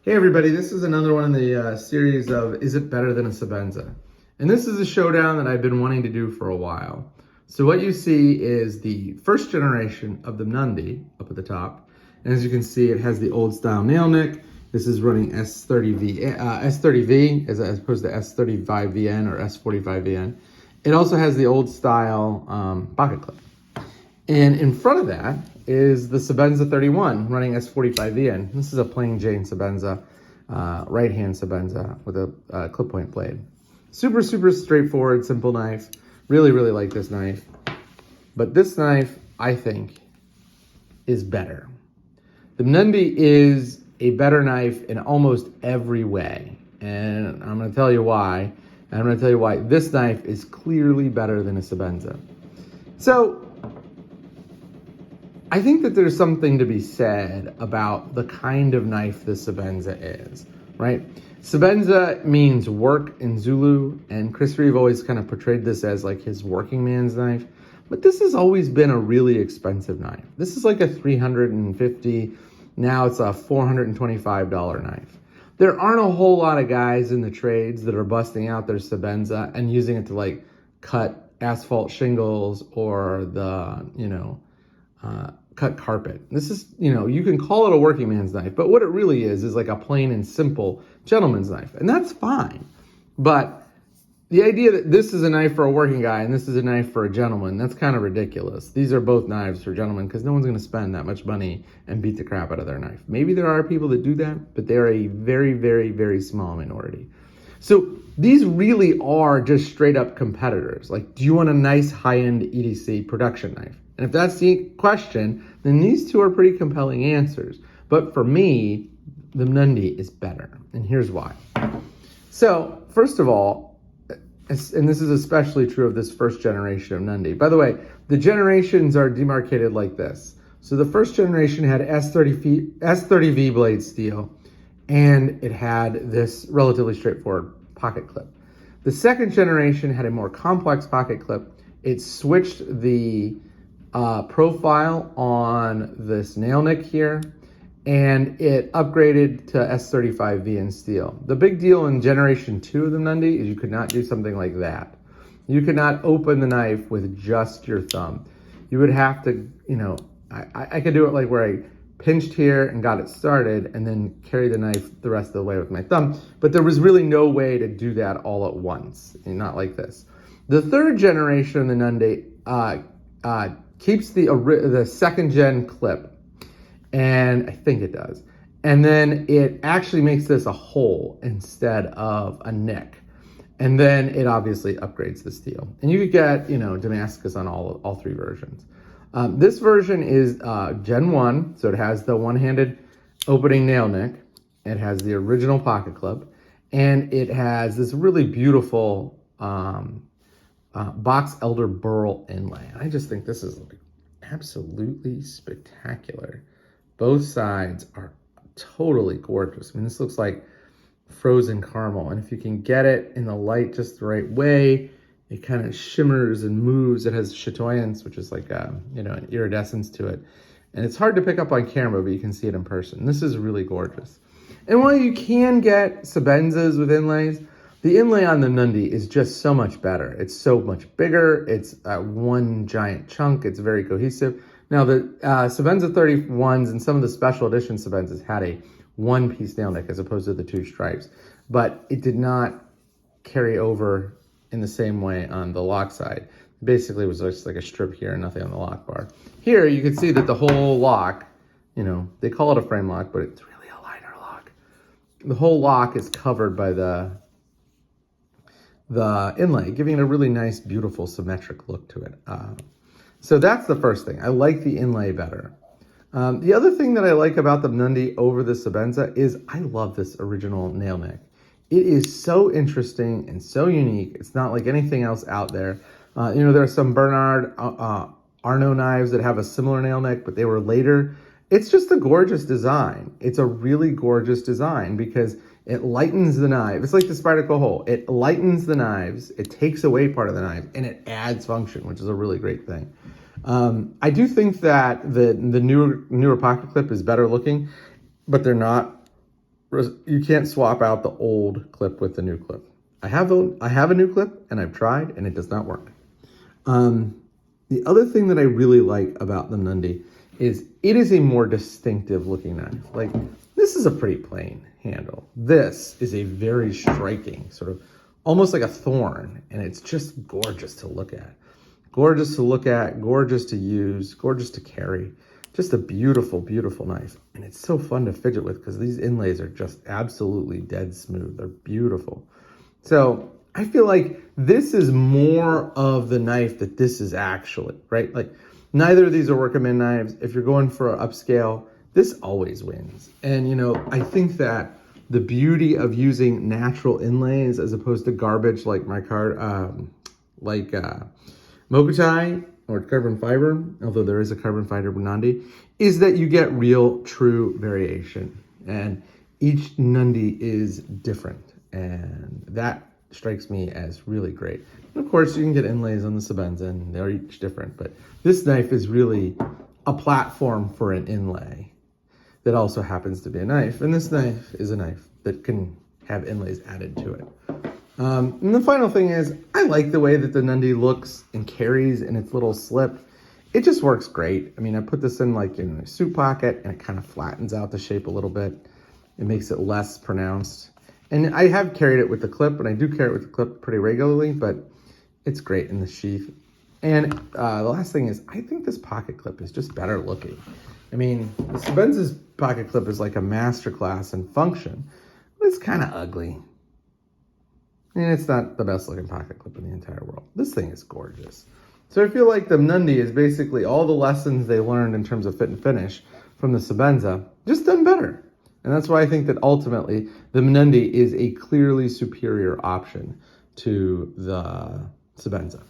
Hey everybody, this is another one in the series of Is It Better Than a Sebenza? And this is a showdown that I've been wanting to do for a while. So what you see is the first generation of the Nundi up at the top. And as you can see, it has the old style nail nick. This is running S30V as opposed to S35VN or S45VN. It also has the old style pocket clip. And in front of that is the Sebenza 31 running S45VN. This is a plain Jane Sebenza, right-hand Sebenza with a clip point blade. Super straightforward, simple knife. Really like this knife. But this knife, I think, is better. The Nundi is a better knife in almost every way. And I'm gonna tell you why. And I'm gonna tell you why this knife is clearly better than a Sebenza. So, I think that there's something to be said about the kind of knife the Sebenza is, right? Sebenza means work in Zulu, and Chris Reeve always kind of portrayed this as like his working man's knife. But this has always been a really expensive knife. This is like a $350, now it's a $425 knife. There aren't a whole lot of guys in the trades that are busting out their Sebenza and using it to like cut asphalt shingles or cut carpet. This is, you can call it a working man's knife, but what it really is like a plain and simple gentleman's knife. And that's fine. But the idea that this is a knife for a working guy and this is a knife for a gentleman, that's kind of ridiculous. These are both knives for gentlemen because no one's going to spend that much money and beat the crap out of their knife. Maybe there are people that do that, but they're a very small minority. So these really are just straight up competitors. Like, do you want a nice high-end EDC production knife? And if that's the question, then these two are pretty compelling answers. But for me, the Nundi is better. And here's why. So, first of all, and this is especially true of this first generation of Nundi. By the way, the generations are demarcated like this. So the first generation had S30V blade steel, and it had this relatively straightforward pocket clip. The second generation had a more complex pocket clip. It switched the profile on this nail nick here, and it upgraded to S35V in steel. The big deal in generation 2 of the Nundi is you could not do something like that. You could not open the knife with just your thumb. You would have to, I could do it like where I pinched here and got it started and then carry the knife the rest of the way with my thumb, but there was really no way to do that all at once, not like this. The third generation of the Nundi keeps the second gen clip, and I think it does. And then it actually makes this a hole instead of a nick. And then it obviously upgrades the steel. And you could get, Damascus on all three versions. This version is Gen 1, so it has the one-handed opening nail nick. It has the original pocket clip, and it has this really beautiful Box Elder Burl inlay. I just think this is like absolutely spectacular. Both sides are totally gorgeous. I mean, this looks like frozen caramel, and if you can get it in the light just the right way, it kind of shimmers and moves. It has chatoyance, which is like an iridescence to it. And it's hard to pick up on camera, but you can see it in person. This is really gorgeous. And while you can get Sebenzas with inlays, the inlay on the Nundi is just so much better. It's so much bigger. It's one giant chunk. It's very cohesive. Now, the Sebenza 31s and some of the special edition Sebenzas had a one-piece nail nick as opposed to the two stripes, but it did not carry over in the same way on the lock side. Basically, it was just like a strip here and nothing on the lock bar. Here, you can see that the whole lock, they call it a frame lock, but it's really a liner lock. The whole lock is covered by the inlay, giving it a really nice, beautiful, symmetric look to it. So that's the first thing. I like the inlay better. The other thing that I like about the Nundi over the Sebenza is I love this original nail nick. It is so interesting and so unique. It's not like anything else out there. There are some Bernard Arnault knives that have a similar nail nick, but they were later. It's just a gorgeous design. It's a really gorgeous design because it lightens the knife. It's like the Spyderco hole. It lightens the knives, it takes away part of the knife, and it adds function, which is a really great thing. I do think that the newer pocket clip is better looking, but they're not you can't swap out the old clip with the new clip. I have a new clip and I've tried and it does not work. The other thing that I really like about the Nundi is it is a more distinctive looking knife. Like, this is a pretty plain handle. This is a very striking, sort of almost like a thorn, and it's just gorgeous to look at. Gorgeous to look at, gorgeous to use, gorgeous to carry. Just a beautiful, beautiful knife. And it's so fun to fidget with because these inlays are just absolutely dead smooth. They're beautiful. So I feel like this is more of the knife that this is actually, right? Like, neither of these are workman knives. If you're going for an upscale, this always wins. And, you know, I think that the beauty of using natural inlays as opposed to garbage like Mokutai or carbon fiber, although there is a carbon fiber Nandi, is that you get real, true variation. And each Nundi is different. And that strikes me as really great. And of course, you can get inlays on the Sebenza, and they're each different. But this knife is really a platform for an inlay that also happens to be a knife. And this knife is a knife that can have inlays added to it. And the final thing is, I like the way that the Nundi looks and carries in its little slip. It just works great. I mean, I put this in like in a suit pocket and it kind of flattens out the shape a little bit. It makes it less pronounced. And I have carried it with the clip, and I do carry it with the clip pretty regularly, but it's great in the sheath. And the last thing is, I think this pocket clip is just better looking. I mean, the Sebenza's pocket clip is like a masterclass in function, but it's kind of ugly. And it's not the best looking pocket clip in the entire world. This thing is gorgeous. So I feel like the Nundi is basically all the lessons they learned in terms of fit and finish from the Sebenza, just done better. And that's why I think that ultimately the Mnandi is a clearly superior option to the Sebenza.